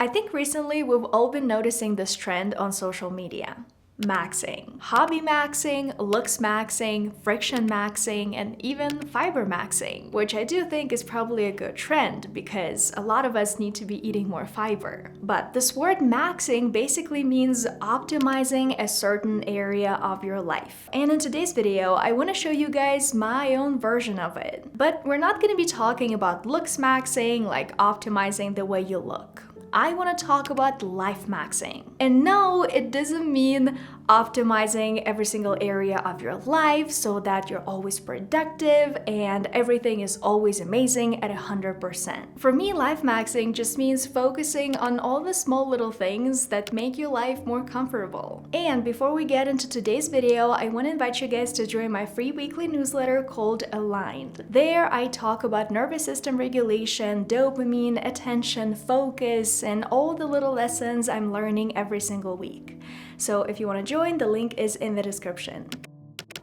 I think recently we've all been noticing this trend on social media. Maxing. Hobby maxing, looks maxing, friction maxing, and even fiber maxing, which I do think is probably a good trend because a lot of us need to be eating more fiber. But this word maxing basically means optimizing a certain area of your life. And in today's video, I want to show you guys my own version of it. But we're not going to be talking about looks maxing, like optimizing the way you look. I want to talk about life maxing. And no, it doesn't mean optimizing every single area of your life so that you're always productive and everything is always amazing at 100%. For me, life maxing just means focusing on all the small little things that make your life more comfortable. And before we get into today's video, I want to invite you guys to join my free weekly newsletter called Aligned. There, I talk about nervous system regulation, dopamine, attention, focus, and all the little lessons I'm learning every single week. So if you want to join, the link is in the description.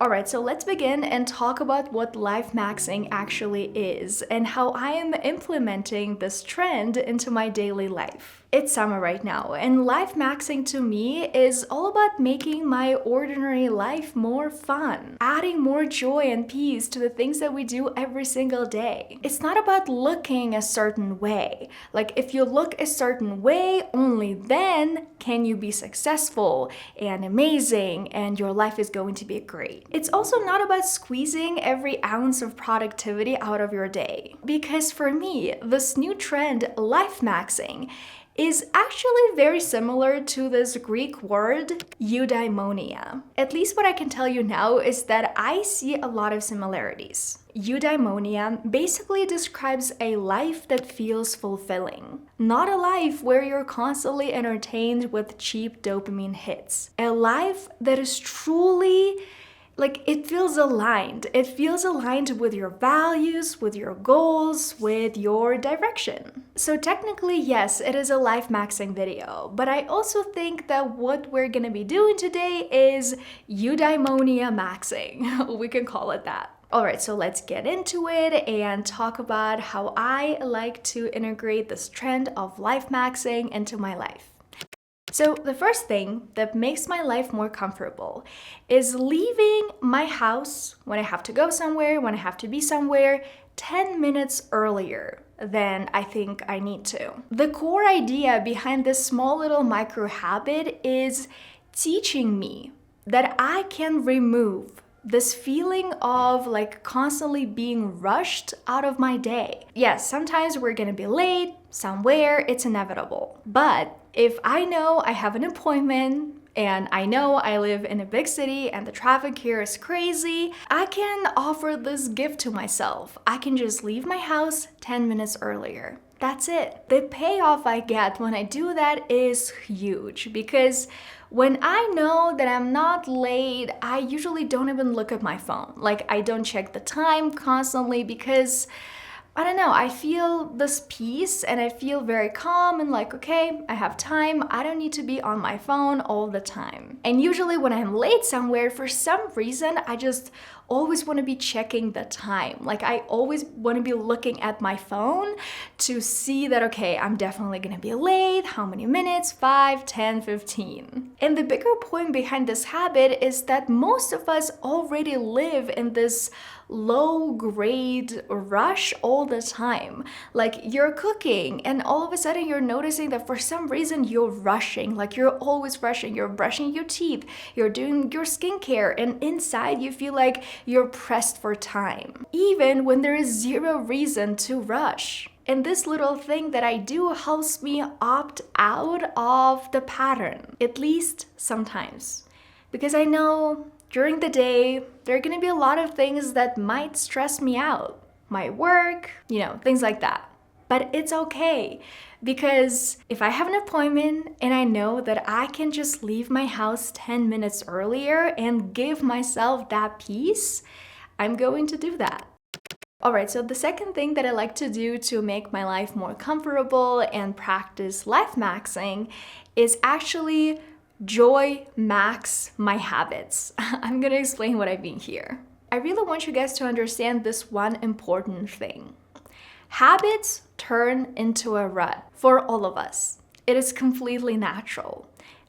Alright, so let's begin and talk about what life maxing actually is and how I am implementing this trend into my daily life. It's summer right now, and life maxing to me is all about making my ordinary life more fun, adding more joy and peace to the things that we do every single day. It's not about looking a certain way. Like, if you look a certain way, only then can you be successful and amazing, and your life is going to be great. It's also not about squeezing every ounce of productivity out of your day. Because for me, this new trend, life maxing, is actually very similar to this Greek word, eudaimonia. At least what I can tell you now is that I see a lot of similarities. Eudaimonia basically describes a life that feels fulfilling. Not a life where you're constantly entertained with cheap dopamine hits. A life that is truly it feels aligned. It feels aligned with your values, with your goals, with your direction. So technically, yes, it is a life maxing video, but I also think that what we're gonna be doing today is eudaimonia maxing. We can call it that. Alright, so let's get into it and talk about how I like to integrate this trend of life maxing into my life. So the first thing that makes my life more comfortable is leaving my house when I have to go somewhere, when I have to be somewhere, 10 minutes earlier than I think I need to. The core idea behind this small little micro habit is teaching me that I can remove this feeling of constantly being rushed out of my day. Yes, sometimes we're gonna be late somewhere, it's inevitable. But if I know I have an appointment and I know I live in a big city and the traffic here is crazy, I can offer this gift to myself. I can just leave my house 10 minutes earlier. That's it. The payoff I get when I do that is huge because when I know that I'm not late, I usually don't even look at my phone. I don't check the time constantly because I don't know, I feel this peace and I feel very calm and okay, I have time. I don't need to be on my phone all the time. And usually when I'm late somewhere, for some reason, I just always want to be checking the time. I always want to be looking at my phone to see that, okay, I'm definitely going to be late. How many minutes? 5, 10, 15. And the bigger point behind this habit is that most of us already live in this low grade rush all the time. You're cooking and all of a sudden you're noticing that for some reason you're rushing. You're always rushing. You're brushing your teeth, you're doing your skincare, and inside you feel like you're pressed for time, even when there is zero reason to rush. And this little thing that I do helps me opt out of the pattern, at least sometimes. Because I know during the day, there are gonna be a lot of things that might stress me out. My work, things like that. But it's okay, because if I have an appointment and I know that I can just leave my house 10 minutes earlier and give myself that peace, I'm going to do that. Alright, so the second thing that I like to do to make my life more comfortable and practice life maxing is actually joy max my habits. I'm gonna explain what I mean here. I really want you guys to understand this one important thing. Habits turn into a rut for all of us. It is completely natural.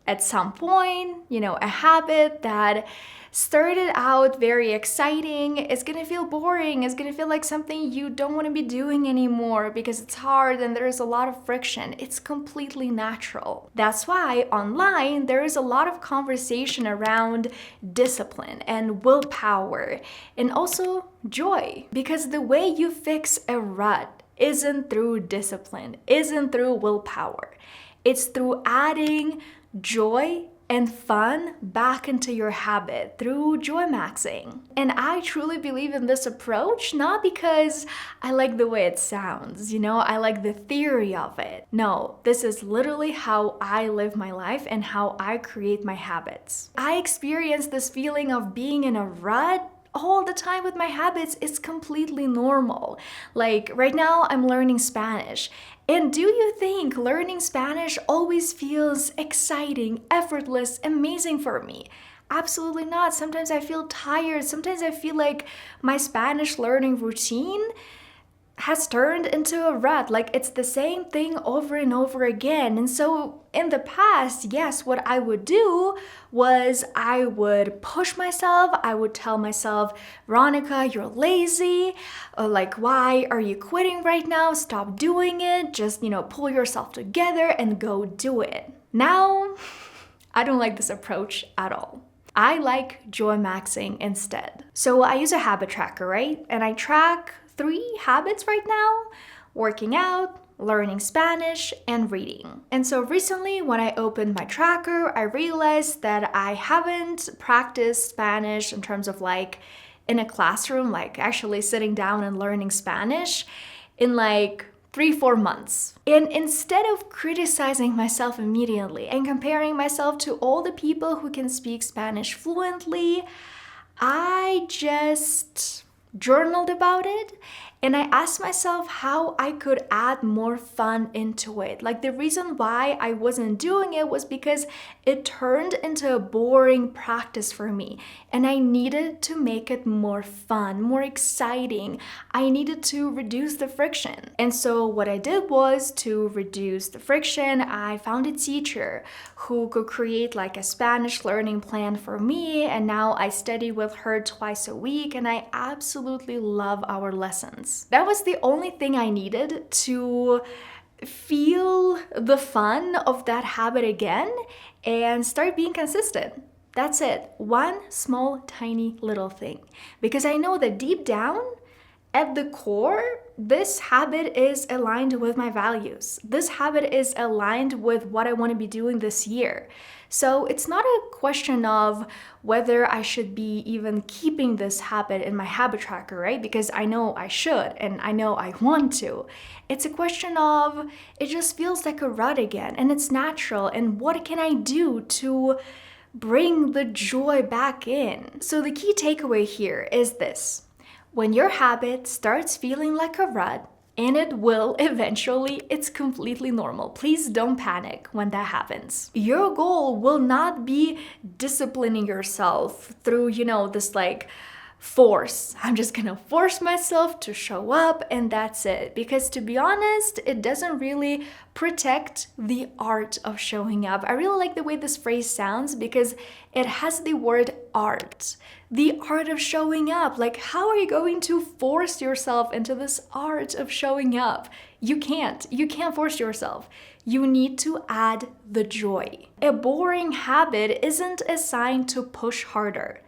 At some point, a habit that started out very exciting is gonna feel boring. It's gonna feel like something you don't want to be doing anymore because it's hard and there's a lot of friction. It's completely natural. That's why online there is a lot of conversation around discipline and willpower and also joy, because the way you fix a rut isn't through discipline, isn't through willpower. It's through adding joy and fun back into your habit through joy maxing. And I truly believe in this approach, not because I like the way it sounds, I like the theory of it. No, this is literally how I live my life and how I create my habits. I experience this feeling of being in a rut all the time with my habits. Is completely normal. Like right now I'm learning Spanish. And do you think learning Spanish always feels exciting, effortless, amazing for me? Absolutely not. Sometimes I feel tired. Sometimes I feel like my Spanish learning routine has turned into a rut. Like it's the same thing over and over again. And so in the past, yes, what I would do was I would push myself. I would tell myself, Veronika, you're lazy. Like, why are you quitting right now? Stop doing it. Just, pull yourself together and go do it. Now, I don't like this approach at all. I like joy maxing instead. So I use a habit tracker, right? And I track 3 habits right now: working out, learning Spanish, and reading. And so recently when I opened my tracker, I realized that I haven't practiced Spanish in terms of like in a classroom, like actually sitting down and learning Spanish in like 3-4 months. And instead of criticizing myself immediately and comparing myself to all the people who can speak Spanish fluently, I just journaled about it, and I asked myself how I could add more fun into it. Like the reason why I wasn't doing it was because it turned into a boring practice for me, and I needed to make it more fun, more exciting. I needed to reduce the friction. And so what I did was, to reduce the friction, I found a teacher who could create like a Spanish learning plan for me, and now I study with her twice a week, and I absolutely love our lessons. That was the only thing I needed to feel the fun of that habit again and start being consistent. That's it. One small, tiny little thing. Because I know that deep down, at the core, this habit is aligned with my values. This habit is aligned with what I want to be doing this year. So it's not a question of whether I should be even keeping this habit in my habit tracker, right? Because I know I should and I know I want to. It's a question of, it just feels like a rut again, and it's natural, and what can I do to bring the joy back in? So the key takeaway here is this. When your habit starts feeling like a rut, and it will eventually, it's completely normal. Please don't panic when that happens. Your goal will not be disciplining yourself through, this like force. I'm just gonna force myself to show up and that's it. Because to be honest, it doesn't really protect the art of showing up. I really like the way this phrase sounds because it has the word art. The art of showing up. Like, how are you going to force yourself into this art of showing up? You can't force yourself. You need to add the joy. A boring habit isn't a sign to push harder.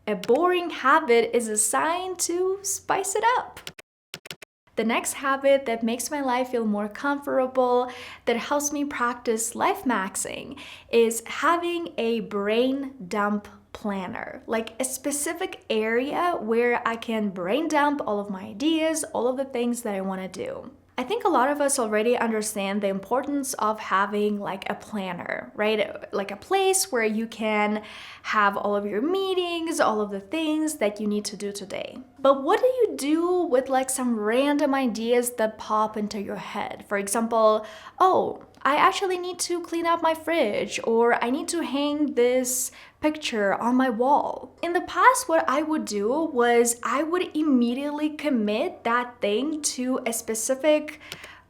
A boring habit is a sign to spice it up. The next habit that makes my life feel more comfortable, that helps me practice life maxing, is having a brain dump planner, like a specific area where I can brain dump all of my ideas, all of the things that I want to do. I think a lot of us already understand the importance of having like a planner, right? Like a place where you can have all of your meetings, all of the things that you need to do today. But what do you do with like some random ideas that pop into your head? For example, oh, I actually need to clean up my fridge, or I need to hang this picture on my wall. In the past, what I would do was I would immediately commit that thing to a specific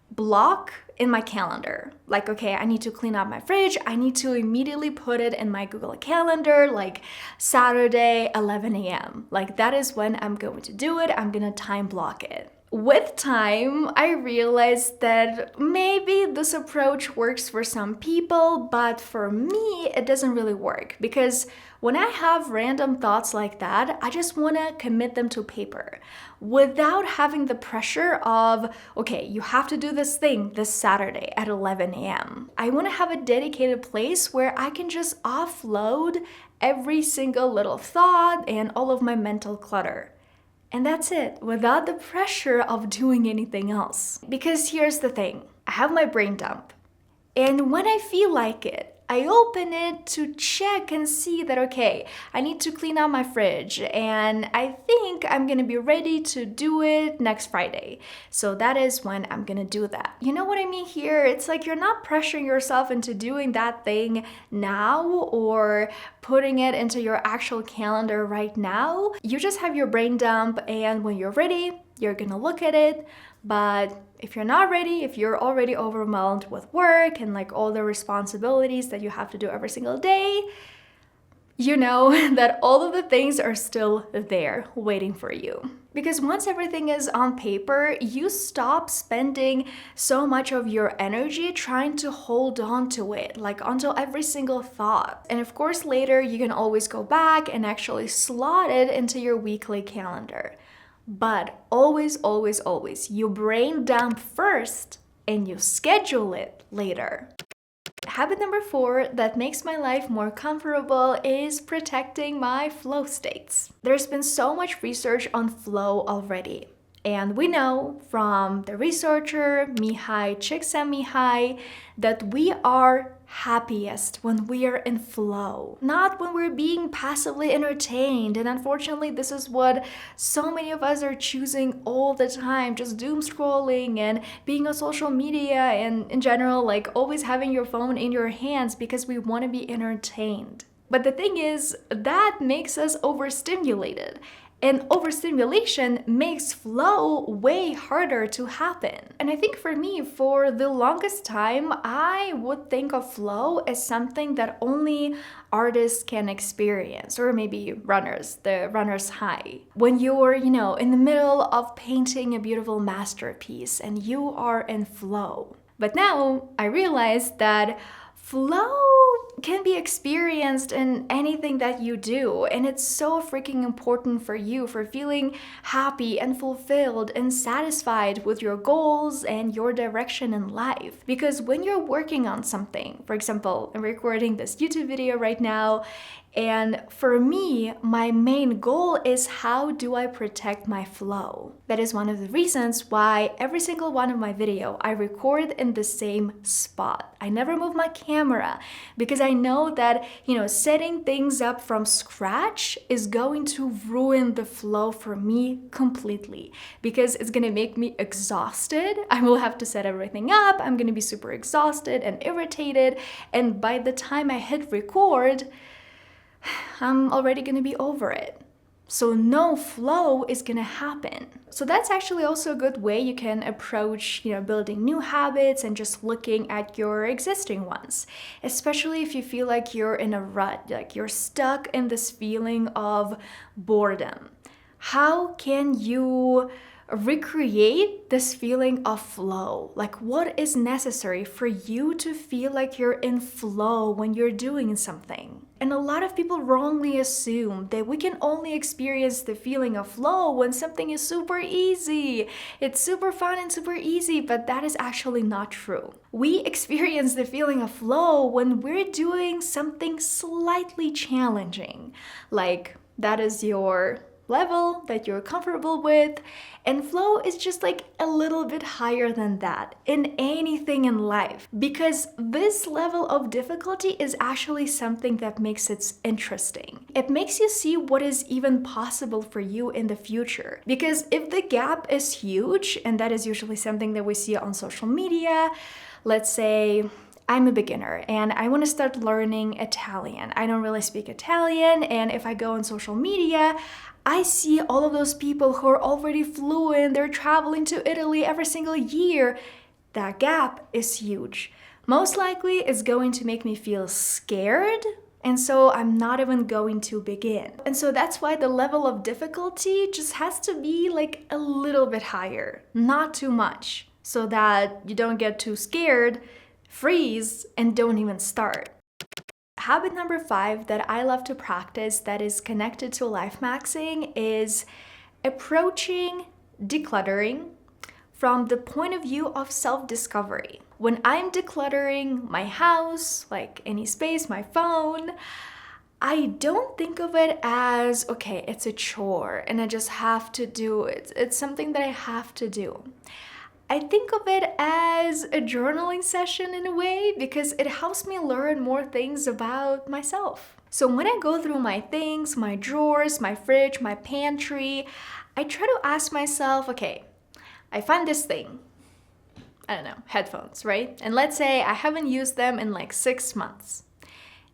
block in my calendar. Like, okay, I need to clean up my fridge. I need to immediately put it in my Google Calendar, like Saturday, 11 a.m. Like that is when I'm going to do it. I'm gonna time block it. With time, I realized that maybe this approach works for some people, but for me, it doesn't really work because when I have random thoughts like that, I just want to commit them to paper without having the pressure of, okay, you have to do this thing this Saturday at 11 a.m. I want to have a dedicated place where I can just offload every single little thought and all of my mental clutter. And that's it, without the pressure of doing anything else. Because here's the thing, I have my brain dump. And when I feel like it, I open it to check and see that, okay, I need to clean out my fridge and I think I'm gonna be ready to do it next Friday. So that is when I'm gonna do that. You know what I mean here? It's like you're not pressuring yourself into doing that thing now or putting it into your actual calendar right now. You just have your brain dump and when you're ready, you're gonna look at it. But if you're not ready, if you're already overwhelmed with work and like all the responsibilities that you have to do every single day, you know that all of the things are still there waiting for you. Because once everything is on paper, you stop spending so much of your energy trying to hold on to it, like onto every single thought. And of course, later you can always go back and actually slot it into your weekly calendar. But always, always, always, you brain dump first and you schedule it later. Habit number 4 that makes my life more comfortable is protecting my flow states. There's been so much research on flow already. And we know from the researcher Mihai Csikszentmihalyi that we are happiest when we are in flow, not when we're being passively entertained. And unfortunately, this is what so many of us are choosing all the time, just doom scrolling and being on social media and in general, like always having your phone in your hands because we want to be entertained. But the thing is, that makes us overstimulated. And overstimulation makes flow way harder to happen. And I think for me, for the longest time, I would think of flow as something that only artists can experience, or maybe runners, the runner's high. When you're, in the middle of painting a beautiful masterpiece and you are in flow. But now I realize that flow can be experienced in anything that you do, and it's so freaking important for you for feeling happy and fulfilled and satisfied with your goals and your direction in life. Because when you're working on something, for example, I'm recording this YouTube video right now, and for me, my main goal is how do I protect my flow? That is one of the reasons why every single one of my video I record in the same spot. I never move my camera because I know that, setting things up from scratch is going to ruin the flow for me completely because it's going to make me exhausted. I will have to set everything up. I'm going to be super exhausted and irritated. And by the time I hit record, I'm already gonna be over it. So no flow is gonna happen. So that's actually also a good way you can approach, building new habits and just looking at your existing ones. Especially if you feel like you're in a rut, like you're stuck in this feeling of boredom. How can you recreate this feeling of flow? Like what is necessary for you to feel like you're in flow when you're doing something? And a lot of people wrongly assume that we can only experience the feeling of flow when something is super easy. It's super fun and super easy, but that is actually not true. We experience the feeling of flow when we're doing something slightly challenging. Like that is your level that you're comfortable with, and flow is just like a little bit higher than that in anything in life, because this level of difficulty is actually something that makes it interesting. It makes you see what is even possible for you in the future, because if the gap is huge, and that is usually something that we see on social media, let's say I'm a beginner and I want to start learning Italian. I don't really speak Italian, and if I go on social media, I see all of those people who are already fluent, they're traveling to Italy every single year, That gap is huge. Most likely, it's going to make me feel scared, and so I'm not even going to begin. And so that's why the level of difficulty just has to be like a little bit higher, not too much, so that you don't get too scared, freeze, and don't even start. Habit number 5 that I love to practice that is connected to life maxing is approaching decluttering from the point of view of self-discovery. When I'm decluttering my house, like any space, my phone, I don't think of it as, okay, it's a chore and I just have to do it. It's something that I have to do. I think of it as a journaling session in a way because it helps me learn more things about myself. So when I go through my things, my drawers, my fridge, my pantry, I try to ask myself, okay, I find this thing, I don't know, headphones, right? And let's say I haven't used them in like 6 months.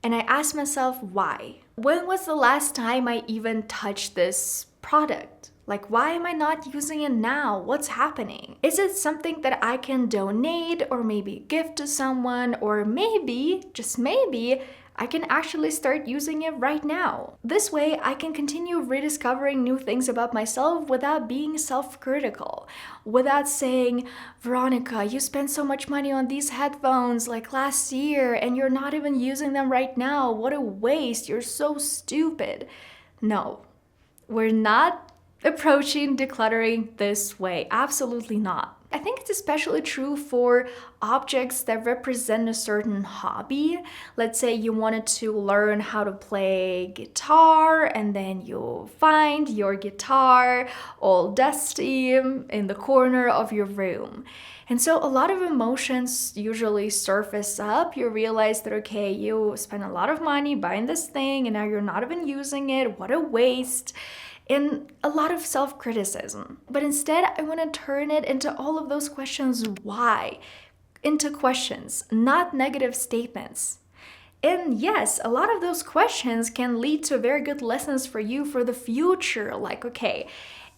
And I ask myself, why? When was the last time I even touched this product? Like, why am I not using it now? What's happening? Is it something that I can donate or maybe gift to someone? Or maybe, just maybe, I can actually start using it right now. This way, I can continue rediscovering new things about myself without being self-critical, without saying, Veronika, you spent so much money on these headphones like last year and you're not even using them right now. What a waste. You're so stupid. No, we're not approaching decluttering this way. Absolutely not. I think it's especially true for objects that represent a certain hobby. Let's say you wanted to learn how to play guitar and then you find your guitar all dusty in the corner of your room. And so a lot of emotions usually surface up. You realize that, okay, you spent a lot of money buying this thing and now you're not even using it. What a waste. And a lot of self-criticism. But instead, I want to turn it into all of those questions, why? Into questions, not negative statements. And yes, a lot of those questions can lead to very good lessons for you for the future. Like, okay,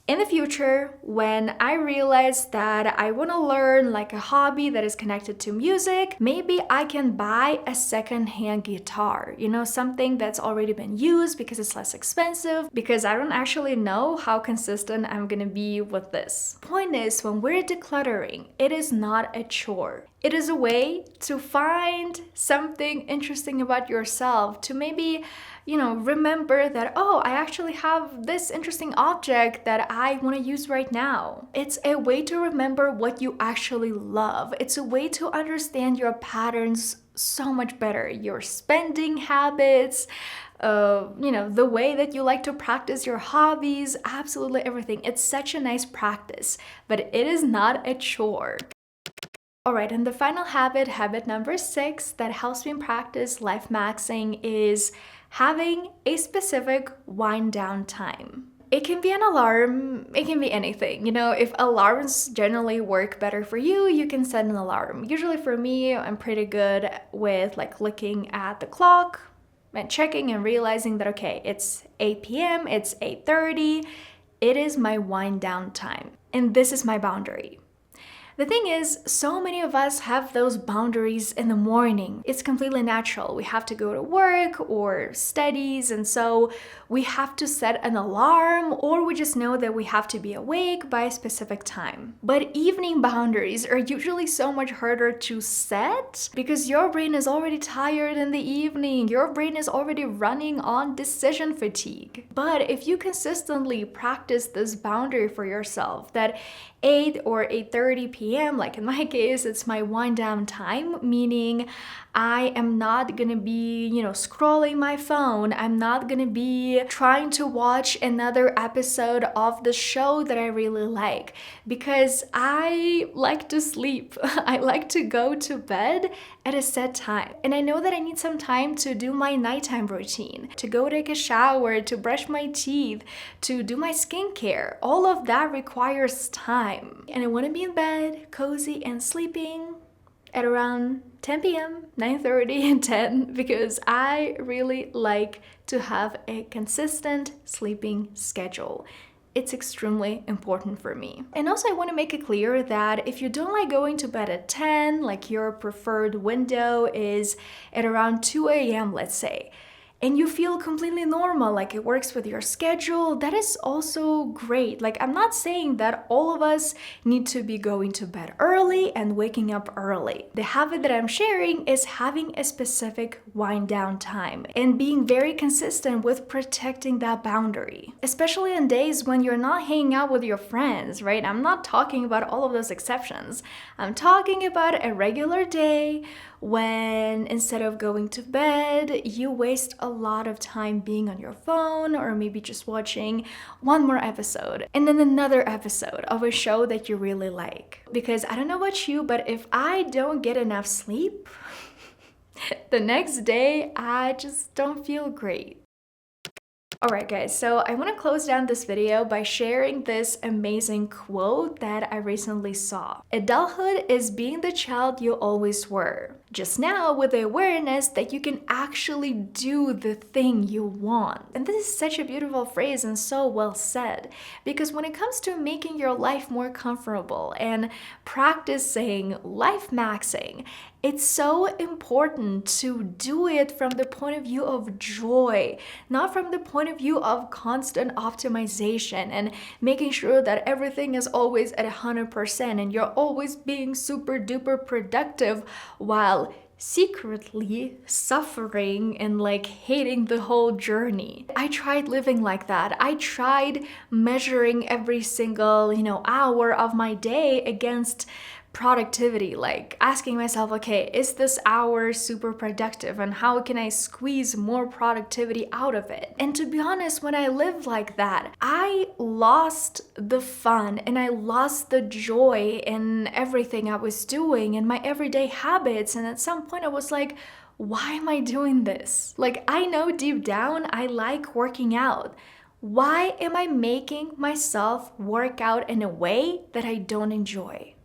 in the future, when I realize that I want to learn like a hobby that is connected to music, maybe I can buy a second-hand guitar, something that's already been used because it's less expensive, because I don't actually know how consistent I'm gonna be with this. Point is, when we're decluttering, it is not a chore. It is a way to find something interesting about yourself, to maybe remember that, oh, I actually have this interesting object that I want to use right now. It's a way to remember what you actually love. It's a way to understand your patterns so much better, your spending habits, the way that you like to practice your hobbies, absolutely everything. It's such a nice practice, but it is not a chore. All right, and the final habit number 6 that helps me practice life maxing is having a specific wind down time. It can be an alarm, it can be anything. If alarms generally work better for you, you can set an alarm. Usually for me, I'm pretty good with like looking at the clock and checking and realizing that, okay, it's 8 p.m., it's 8:30, it is my wind down time. And this is my boundary. The thing is, so many of us have those boundaries in the morning. It's completely natural. We have to go to work or studies, and so we have to set an alarm, or we just know that we have to be awake by a specific time. But evening boundaries are usually so much harder to set because your brain is already tired in the evening. Your brain is already running on decision fatigue. But if you consistently practice this boundary for yourself, that 8 or 8:30 p.m., like in my case, it's my wind down time, meaning I am not gonna be, scrolling my phone. I'm not gonna be trying to watch another episode of the show that I really like because I like to sleep. I like to go to bed at a set time. And I know that I need some time to do my nighttime routine, to go take a shower, to brush my teeth, to do my skincare. All of that requires time. And I want to be in bed, cozy and sleeping at around 10 p.m., 9:30 and 10 because I really like to have a consistent sleeping schedule. it's extremely important for me. And also I want to make it clear that if you don't like going to bed at 10, like your preferred window is at around 2 a.m., let's say, and you feel completely normal, like it works with your schedule, that is also great. Like, I'm not saying that all of us need to be going to bed early and waking up early. The habit that I'm sharing is having a specific wind down time and being very consistent with protecting that boundary, especially on days when you're not hanging out with your friends, right? I'm not talking about all of those exceptions. I'm talking about a regular day when instead of going to bed, you waste a lot of time being on your phone or maybe just watching one more episode and then another episode of a show that you really like. Because I don't know about you, but if I don't get enough sleep, the next day I just don't feel great. Alright guys, so I want to close down this video by sharing this amazing quote that I recently saw. Adulthood is being the child you always were, just now with the awareness that you can actually do the thing you want. And this is such a beautiful phrase and so well said, because when it comes to making your life more comfortable and practicing life maxing, it's so important to do it from the point of view of joy, not from the point of view of constant optimization and making sure that everything is always at 100% and you're always being super duper productive while secretly suffering and like hating the whole journey. I tried living like that. I tried measuring every single, hour of my day against productivity, like asking myself, okay, is this hour super productive and how can I squeeze more productivity out of it? And to be honest, when I lived like that, I lost the fun and I lost the joy in everything I was doing and my everyday habits. And at some point I was like, why am I doing this? Like, I know deep down I like working out. Why am I making myself work out in a way that I don't enjoy?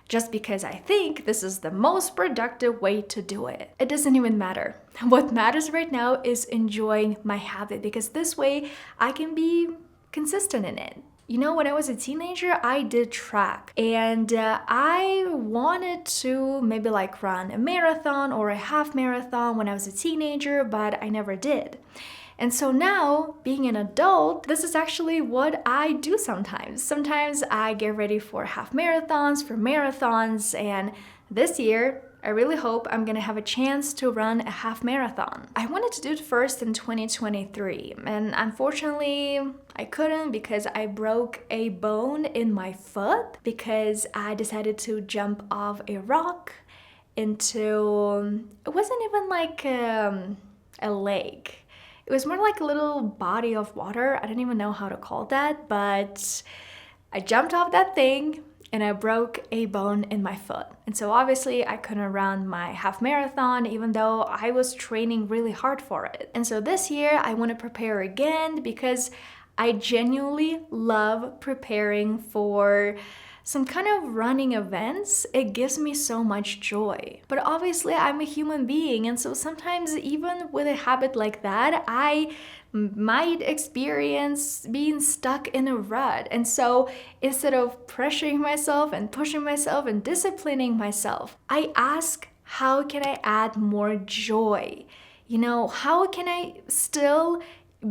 Just because I think this is the most productive way to do it. It doesn't even matter. What matters right now is enjoying my habit, because this way I can be consistent in it. When I was a teenager, I did track and I wanted to maybe like run a marathon or a half marathon when I was a teenager, but I never did. And so now, being an adult, this is actually what I do sometimes. Sometimes I get ready for half marathons, for marathons, and this year, I really hope I'm gonna have a chance to run a half marathon. I wanted to do it first in 2023, and unfortunately, I couldn't because I broke a bone in my foot because I decided to jump off a rock into, it wasn't even like a lake. It was more like a little body of water. I don't even know how to call that, but I jumped off that thing and I broke a bone in my foot. And so obviously I couldn't run my half marathon even though I was training really hard for it. And so this year I want to prepare again because I genuinely love preparing for some kind of running events. It gives me so much joy. But obviously I'm a human being, and so sometimes even with a habit like that, I might experience being stuck in a rut. And so instead of pressuring myself and pushing myself and disciplining myself, I ask, how can I add more joy? How can I still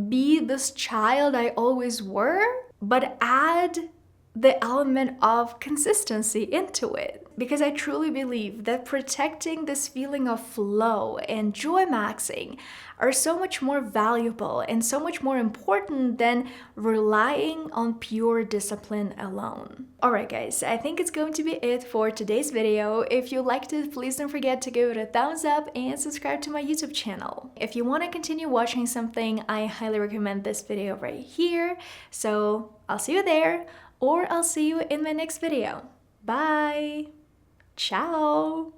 be this child I always were, but add the element of consistency into it? Because I truly believe that protecting this feeling of flow and joy maxing are so much more valuable and so much more important than relying on pure discipline alone. Alright guys, I think it's going to be it for today's video. If you liked it, please don't forget to give it a thumbs up and subscribe to my YouTube channel. If you want to continue watching something, I highly recommend this video right here. So I'll see you there, or I'll see you in my next video. Bye! Ciao!